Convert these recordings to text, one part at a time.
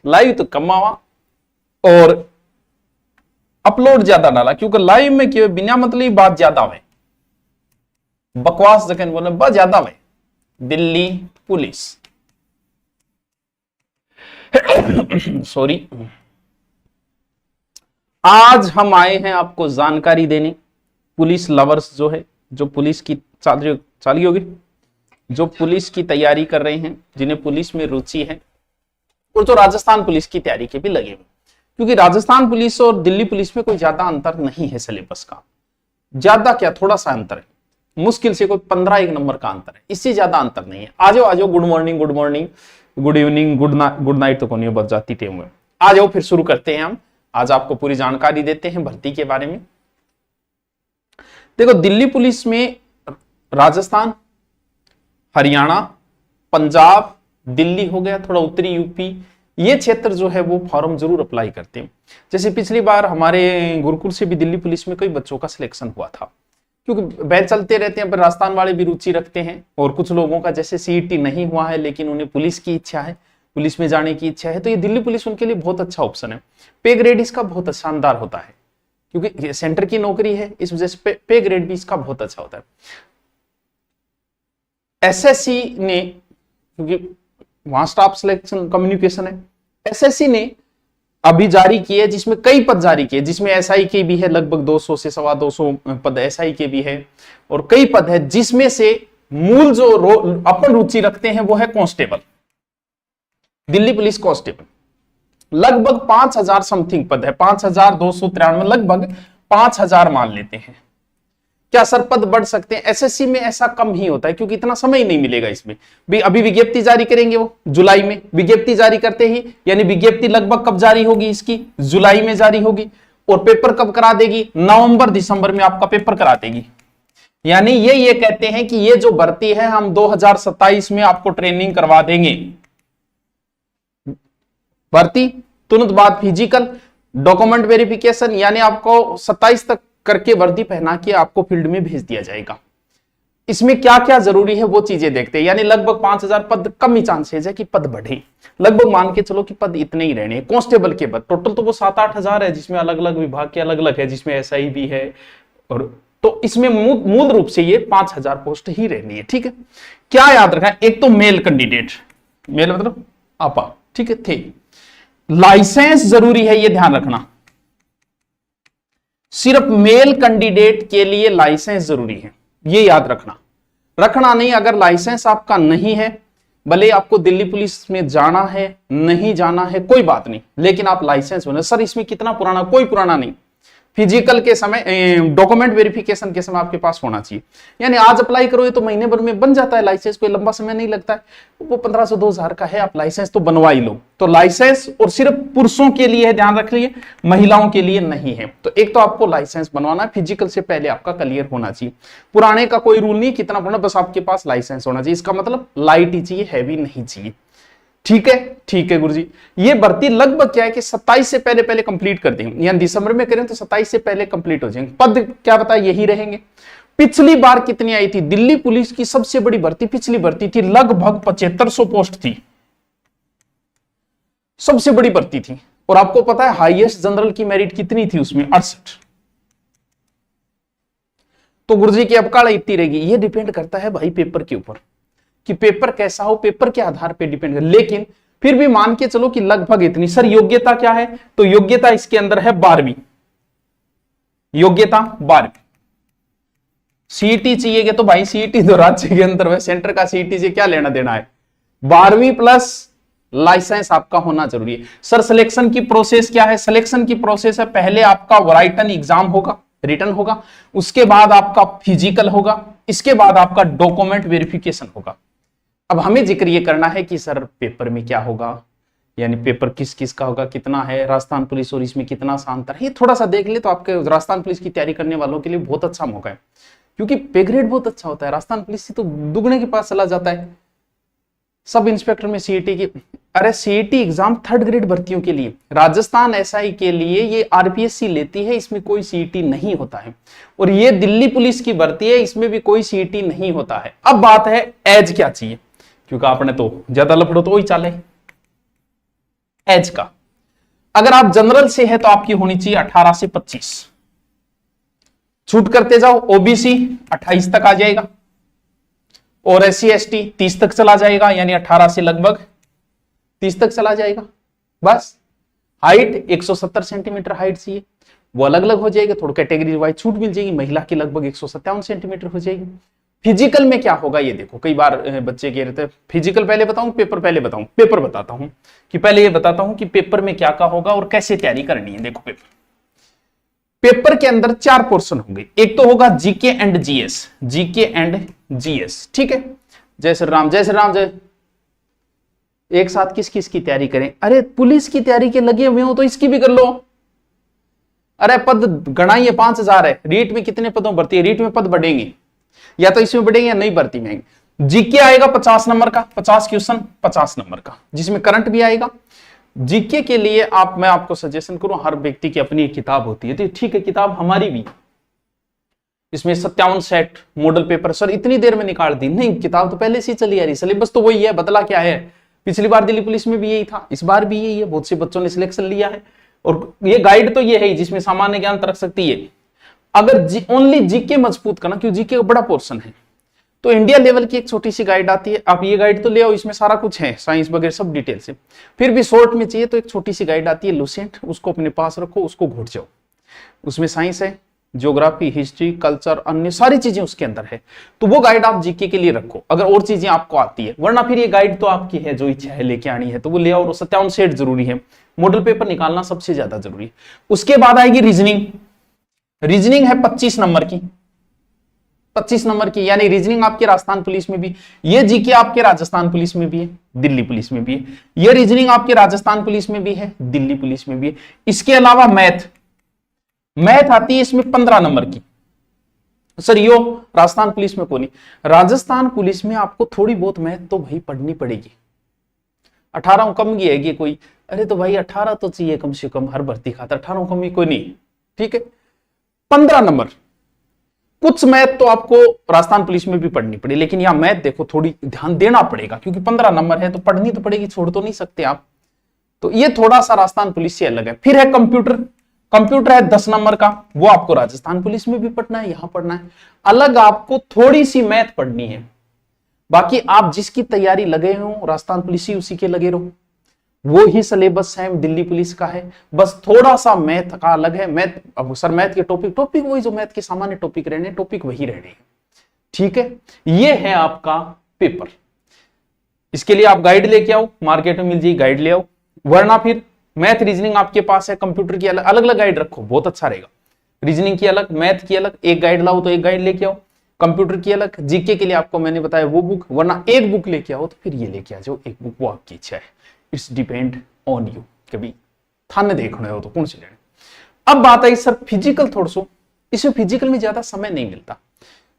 Live तो कम आवा और अपलोड ज्यादा डाला, क्योंकि लाइव में क्यों बिना मतलब बात ज्यादा हुए, बकवास जगह बोले बहुत ज्यादा हुए। दिल्ली पुलिस सॉरी, आज हम आए हैं आपको जानकारी देने, पुलिस लवर्स जो है, जो पुलिस की चाली होगी, जो पुलिस की तैयारी कर रहे हैं, जिन्हें पुलिस में रुचि है, और जो राजस्थान पुलिस की तैयारी के भी लगे हुए, क्योंकि राजस्थान पुलिस और दिल्ली पुलिस में कोई ज्यादा अंतर नहीं है सिलेबस का, ज्यादा क्या थोड़ा सा अंतर है, मुश्किल से कोई 15 नंबर का अंतर है, इससे ज्यादा अंतर नहीं है। आ जाओ good morning, good evening, good night तो कौन बच जाती टेम में। आ जाओ फिर शुरू करते हैं हम, आज आपको पूरी जानकारी देते हैं भर्ती के बारे में। देखो दिल्ली पुलिस में राजस्थान, हरियाणा, पंजाब, दिल्ली हो गया, थोड़ा उत्तरी यूपी, ये क्षेत्र जो है वो फॉर्म जरूर अप्लाई करते हैं। जैसे पिछली बार हमारे गुरुकुल से भी दिल्ली पुलिस में कई बच्चों का सिलेक्शन हुआ था, क्योंकि बैच चलते रहते हैं, पर राजस्थान वाले भी रुचि रखते हैं, और कुछ लोगों का जैसे सीईटी नहीं हुआ है लेकिन उन्हें पुलिस की इच्छा है, पुलिस में जाने की इच्छा है, तो ये दिल्ली पुलिस उनके लिए बहुत अच्छा ऑप्शन है। पे ग्रेड इसका बहुत शानदार होता है, क्योंकि सेंटर की नौकरी है, इस वजह से पे ग्रेड भी इसका बहुत अच्छा होता है। एसएससी ने, क्योंकि वहां स्टाफ सिलेक्शन कम्युनिकेशन है, एसएससी ने अभी जारी किए, जिसमें कई पद जारी किए, जिसमें एसआई के भी है, लगभग 200 से 225 पद एसआई के भी है, और कई पद है, जिसमें से मूल जो अपन रुचि रखते हैं वो है कांस्टेबल, दिल्ली पुलिस कांस्टेबल। लगभग 5000 समथिंग पद है, 5293, लगभग 5000 मान लेते हैं। क्या सर पद बढ़ सकते हैं? एसएससी में ऐसा कम ही होता है, क्योंकि इतना समय नहीं मिलेगा इसमें भी। अभी विज्ञप्ति जारी करेंगे वो जुलाई में, विज्ञप्ति जारी करते ही, यानी विज्ञप्ति लगभग कब जारी होगी इसकी, जुलाई में जारी होगी, और पेपर कब करा देगी, नवंबर दिसंबर में आपका पेपर करा देगी। यानी ये कहते हैं कि ये जो भर्ती है हम 2027 में आपको ट्रेनिंग करवा देंगे। भर्ती तुरंत बाद फिजिकल, डॉक्यूमेंट वेरिफिकेशन, यानी आपको 27 तक करके वर्दी पहना के आपको फील्ड में भेज दिया जाएगा। इसमें क्या क्या जरूरी है वो चीजें देखते हैं। यानी लगभग 5000 पद, कम ही चांसेस है कि पद बढ़े, लगभग मान के चलो कि पद इतने ही रहने हैं। कांस्टेबल के पद टोटल तो वो 7-8 हजार है, जिसमें अलग अलग विभाग के अलग अलग है, जिसमें एसआई भी है, और तो इसमें मूल रूप से ये 5000 पोस्ट ही रहनी है। ठीक है, क्या याद रखना, एक तो मेल कैंडिडेट, मेल मतलब आपा, ठीक है, थे। लाइसेंस जरूरी है, ये ध्यान रखना, सिर्फ मेल कैंडिडेट के लिए लाइसेंस जरूरी है, ये याद रखना नहीं। अगर लाइसेंस आपका नहीं है, भले आपको दिल्ली पुलिस में जाना है, नहीं जाना है, कोई बात नहीं, लेकिन आप लाइसेंस होना। सर इसमें कितना पुराना, कोई पुराना नहीं, फिजिकल के समय, डॉक्यूमेंट वेरिफिकेशन के समय आपके पास होना चाहिए। यानी आज अप्लाई करो तो महीने भर में बन जाता है लाइसेंस, कोई लंबा समय नहीं लगता है। वो 1500-2000 का है, आप लाइसेंस तो बनवा ही लो। तो लाइसेंस और सिर्फ पुरुषों के लिए है, ध्यान रख लिए, महिलाओं के लिए नहीं है। तो एक तो आपको लाइसेंस बनवाना है, फिजिकल से पहले आपका क्लियर होना चाहिए। पुराने का कोई रूल नहीं, कितना पुराना, बस आपके पास लाइसेंस होना चाहिए। इसका मतलब लाइट ही चाहिए, हैवी नहीं चाहिए। ठीक है गुरुजी। ये भर्ती लगभग क्या है कि 27 से पहले कंप्लीट कर देंगे, यानी दिसंबर में करें तो 27 से पहले कंप्लीट हो जाएंगे। पद क्या बताया, यही रहेंगे। पिछली बार कितनी आई थी? दिल्ली पुलिस की सबसे बड़ी भर्ती, पिछली भर्ती थी, लगभग 7500 पोस्ट थी, सबसे बड़ी भर्ती थी। और आपको पता है हाईएस्ट जनरल की मेरिट कितनी थी उसमें? 68। तो गुरुजी की अवकाल इतनी रहेगी। ये डिपेंड करता है भाई पेपर के ऊपर, कि पेपर कैसा हो, पेपर के आधार पे डिपेंड कर। लेकिन फिर भी मान के चलो कि लगभग इतनी। सर योग्यता क्या है? तो योग्यता इसके अंदर है 12वीं, योग्यता 12वीं। सीईटी चाहिए तो भाई सीईटी तो राज्य के अंदर है, सेंटर का सीईटी से क्या लेना देना है? 12वीं प्लस लाइसेंस आपका होना जरूरी है। सर सिलेक्शन की प्रोसेस क्या है? सिलेक्शन की प्रोसेस है, पहले आपका राइटन एग्जाम होगा, रिटन होगा, उसके बाद आपका फिजिकल होगा, इसके बाद आपका डॉक्यूमेंट वेरिफिकेशन होगा। अब हमें जिक्र ये करना है कि सर पेपर में क्या होगा, यानी पेपर किस किस का होगा, कितना है राजस्थान पुलिस और इसमें कितना सा अंतर है, ये थोड़ा सा देख ले तो आपके राजस्थान पुलिस की तैयारी करने वालों के लिए बहुत अच्छा मौका है, क्योंकि पे ग्रेड बहुत अच्छा होता है। राजस्थान पुलिस से तो दुगने के पास चला जाता है। सब इंस्पेक्टर में सीईटी की, अरे सीईटी एग्जाम 3rd ग्रेड भर्तियों के लिए, राजस्थान एसआई के लिए ये आरपीएससी लेती है, इसमें कोई सीईटी नहीं होता है। और ये दिल्ली पुलिस की भर्ती है, इसमें भी कोई सीईटी नहीं होता है। अब बात है एज क्या चाहिए, क्योंकि आपने तो ज्यादा लफड़ो तो वही चाले। एज का। अगर आप जनरल से है तो आपकी होनी चाहिए 18 से 25, छूट करते जाओ, ओबीसी 28 तक आ जाएगा, और एससी एसटी 30 तक चला जाएगा, यानी 18 से लगभग 30 तक चला जाएगा। बस हाइट 170 सेंटीमीटर हाइट चाहिए, वो अलग अलग हो जाएगी, थोड़ी कैटेगरी वाइज छूट मिल जाएगी। महिला की लगभग 157 सेंटीमीटर हो जाएगी। फिजिकल में क्या होगा ये देखो, कई बार बच्चे कह रहे थे फिजिकल पहले बताऊं पेपर पहले बताऊं, पेपर बताता हूं कि पहले ये बताता हूं कि पेपर में क्या क्या होगा और कैसे तैयारी करनी है। देखो पेपर के अंदर 4 पोर्शन होंगे। एक तो होगा GK and GS, GK and GS, ठीक है। जय श्री राम, जय श्री राम, जय। एक साथ किस किस की तैयारी करें? अरे पुलिस की तैयारी के लगे हुए हो तो इसकी भी कर लो। अरे पद गणाइए 5000 है, रीट में कितने पदों भर्ती है? रीट में पद बढ़ेंगे, या तो इसमें बढ़ेंगे या नहीं भर्ती में। जीके आएगा 50 नंबर का, 50 क्वेश्चन 50 नंबर का, जिसमें करंट भी आएगा। जीके के लिए मैं आपको सजेशन करूं, हर व्यक्ति की अपनी एक किताब होती है, तो ठीक है किताब हमारी भी, इसमें 57 सेट मॉडल पेपर। सर इतनी देर में निकाल दी? नहीं, किताब तो पहले से ही चली आ रही, सिलेबस तो वही है, बदला क्या है? पिछली बार दिल्ली पुलिस में भी यही था, इस बार भी यही है, बहुत से बच्चों ने सिलेक्शन लिया है। और ये गाइड तो ये है जिसमें सामान्य ज्ञान तरक सकती है। अगर ओनली जीके मजबूत करना, क्यों जीके का बड़ा पोर्शन है, तो इंडिया लेवल की एक छोटी सी गाइड आती है। आप ये गाइड तो ले आओ, इसमें सारा कुछ है, साइंस वगैरह सब डिटेल से। फिर भी शॉर्ट में चाहिए तो एक छोटी सी गाइड आती है लुसेंट, उसको अपने पास रखो, उसको घोट जाओ। उसमें साइंस है, ज्योग्राफी, हिस्ट्री, कल्चर, अन्य सारी चीजें उसके अंदर है। तो वो गाइड आप जीके के लिए रखो अगर और चीजें आपको आती है, वरना फिर ये गाइड तो आपकी है, जो इच्छा है लेके आनी है तो वो ले आओ। 57 सेट जरूरी है, मॉडल पेपर निकालना सबसे ज्यादा जरूरी है। उसके बाद आएगी रीजनिंग। रीजनिंग है 25 नंबर की, 25 नंबर की, यानी रीजनिंग आपके राजस्थान पुलिस में भी, ये जीके आपके राजस्थान पुलिस में भी है, दिल्ली पुलिस में भी है। ये रीजनिंग आपके राजस्थान पुलिस में भी है, दिल्ली पुलिस में भी है। इसके अलावा मैथ आती है इसमें 15 नंबर की। सर यो राजस्थान पुलिस में कौन? राजस्थान पुलिस में आपको थोड़ी बहुत मैथ तो भाई पढ़नी पड़ेगी। 18 कम की है कोई? अरे तो भाई 18 तो चाहिए कम से कम हर भर्ती खातर, 18 कम कोई नहीं, ठीक है। 15 नंबर कुछ मैथ तो आपको राजस्थान पुलिस में भी पढ़नी पड़ी, लेकिन यहां मैथ देखो थोड़ी ध्यान देना पड़ेगा, क्योंकि 15 नंबर है तो पढ़नी तो पड़ेगी, छोड़ तो नहीं सकते आप। तो ये थोड़ा सा राजस्थान पुलिस से अलग है। फिर है कंप्यूटर। कंप्यूटर है 10 नंबर का, वो आपको राजस्थान पुलिस में भी पढ़ना है, यहां पढ़ना है। अलग आपको थोड़ी सी मैथ पढ़नी है, बाकी आप जिसकी तैयारी लगे हो राजस्थान पुलिस ही उसी के लगे रहो, वो ही सिलेबस सेम दिल्ली पुलिस का है, बस थोड़ा सा मैथ का अलग है। मैथ अब सर मैथ के टॉपिक वही जो मैथ के सामान्य टॉपिक रहने, टॉपिक वही रहने हैं, ठीक है। ये है आपका पेपर। इसके लिए आप गाइड लेके आओ, मार्केट में मिल जाएगी गाइड ले आओ, वरना फिर मैथ रीजनिंग आपके पास है, कंप्यूटर की अलग अलग गाइड रखो, बहुत अच्छा रहेगा। रीजनिंग की अलग, मैथ की अलग, एक गाइड लाओ तो एक गाइड लेके आओ, कंप्यूटर की अलग, जीके के लिए आपको मैंने बताया वो बुक, वरना एक बुक लेके आओ तो फिर ये लेके आ जाओ एक बुक, वो आपकी इच्छा है, इट्स डिपेंड ऑन यू। कभी थाने देखने हो तो कौन से लेने। अब बात आई सर फिजिकल, थोड़ा सो इसमें फिजिकल में ज्यादा समय नहीं मिलता।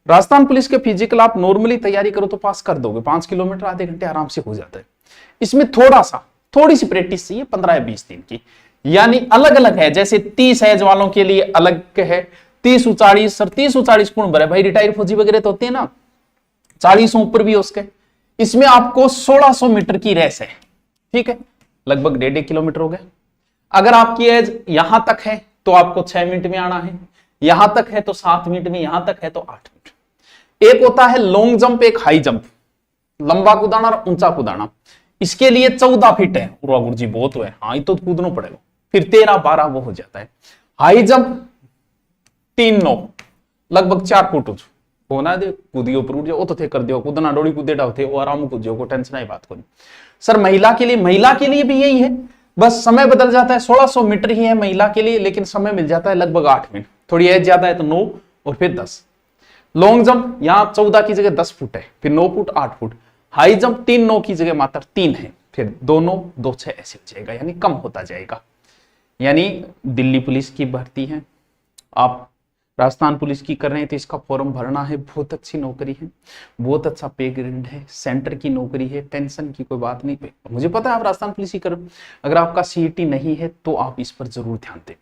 राजस्थान पुलिस के फिजिकल आप नॉर्मली तैयारी करो तो पास कर दोगे, 5 किलोमीटर आधे घंटे आराम से हो जाता है। इसमें थोड़ी सी प्रैक्टिस चाहिए, 15 या 20 दिन की, यानी अलग अलग है। जैसे 30 एज वालों के लिए अलग है, 30 40, सर 30 40 कौन भरे भाई, रिटायर फौजी वगैरह तो होते हैं ना, 40 ऊपर भी उसके। इसमें आपको 1600 मीटर की रेस है, ठीक है, लगभग 1.5 किलोमीटर हो गया। अगर आपकी एज यहां तक है तो आपको 6 मिनट में आना है, यहां तक है तो 7 मिनट में, यहां तक है तो 8 मिनट। एक होता है लॉन्ग जंप, एक हाई जंप, लंबा कूदाना और ऊंचा कूदाना। इसके लिए 14 फीट है, गुरु जी बहुत है, हाँ ये तो कूदना पड़ेगा। फिर 13 12 वो हो जाता है। हाई जंप 3-9 लगभग 4 फुट होना दे, कूदियो पर उठ जाओ तो थे कर दियो, कूदना डोड़ी कूदे डाउ थे, वो आराम कूद जाओ, को टेंशन ही बात कोई। सर महिला के लिए भी यही है, बस समय बदल जाता है, 1600 मीटर ही है महिला के लिए, लेकिन समय मिल जाता है लगभग 8 मिनट, थोड़ी एज ज्यादा है तो 9 और फिर 10। लॉन्ग जंप यहाँ 14 की जगह 10 फुट है, फिर 9 फुट 8 फुट। हाई जंप 3-9 की जगह मात्र 3 है, फिर 2-9 2-6 ऐसे हो जाएगा, यानी कम होता जाएगा। यानी दिल्ली पुलिस की भर्ती है, आप राजस्थान पुलिस की कर रहे हैं तो इसका फॉर्म भरना है। बहुत अच्छी नौकरी है, बहुत अच्छा पे ग्रेड है, सेंटर की नौकरी है, टेंशन की कोई बात नहीं। मुझे पता है आप राजस्थान पुलिस की कर, अगर आपका सीईटी नहीं है तो आप इस पर जरूर ध्यान दें,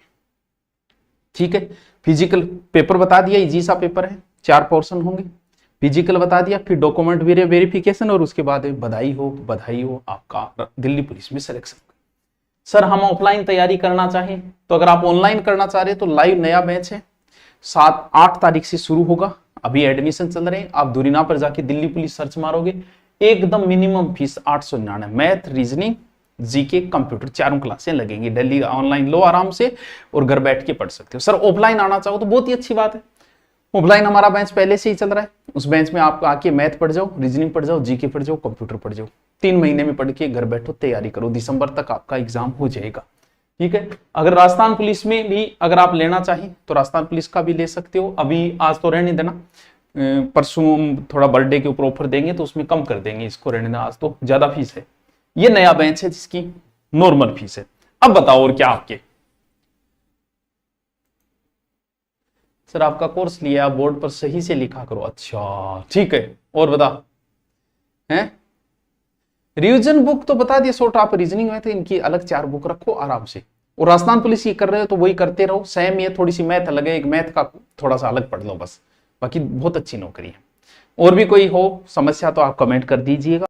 ठीक है। फिजिकल पेपर बता दिया, इजी सा पेपर है, 4 पोर्शन होंगे। फिजिकल बता दिया, फिर डॉक्यूमेंट वेरिफिकेशन, और उसके बाद बधाई हो आपका दिल्ली पुलिस में सिलेक्शन। सर हम ऑफलाइन तैयारी करना चाहें तो अगर आप ऑनलाइन करना चाह रहे हैं तो लाइव नया बैच है 7-8 तारीख से शुरू होगा। अभी एडमिशन चल रहे हैं। आप दूरीना पर जाके दिल्ली पुलिस सर्च मारोगे, एकदम minimum fees 899। Math, reasoning, GK, computer चारों क्लासें लगेंगी। दिल्ली ऑनलाइन लो आराम से और घर बैठ के पढ़ सकते हो। सर ऑफलाइन आना चाहो तो बहुत ही अच्छी बात है। ऑफलाइन हमारा बेंच पहले से ही चल रहा है। उस बेंच में आप आके मैथ पढ़ जाओ, रीजनिंग पढ़ जाओ, जीके पढ़ जाओ, कंप्यूटर पढ़ जाओ। 3 महीने में पढ़ के घर बैठो, तैयारी करो, दिसंबर तक आपका एग्जाम हो जाएगा। ठीक है। अगर राजस्थान पुलिस में भी अगर आप लेना चाहें तो राजस्थान पुलिस का भी ले सकते हो। अभी आज तो रहने देना, परसों थोड़ा बर्थडे के ऊपर ऑफर देंगे तो उसमें कम कर देंगे, इसको रहने देना, आज तो ज्यादा फीस है। ये नया बेंच है जिसकी नॉर्मल फीस है। अब बताओ और क्या आपके। सर आपका कोर्स लिया, बोर्ड पर सही से लिखा करो। अच्छा ठीक है, और बता हैं। रिवीजन बुक तो बता दिया शॉर्ट, आप रीजनिंग में थे, इनकी अलग 4 बुक रखो आराम से। और राजस्थान पुलिस ये कर रहे हो तो वही करते रहो, सेम ये थोड़ी सी मैथ अलग है, एक मैथ का थोड़ा सा अलग पढ़ लो बस, बाकी बहुत अच्छी नौकरी है। और भी कोई हो समस्या तो आप कमेंट कर दीजिएगा।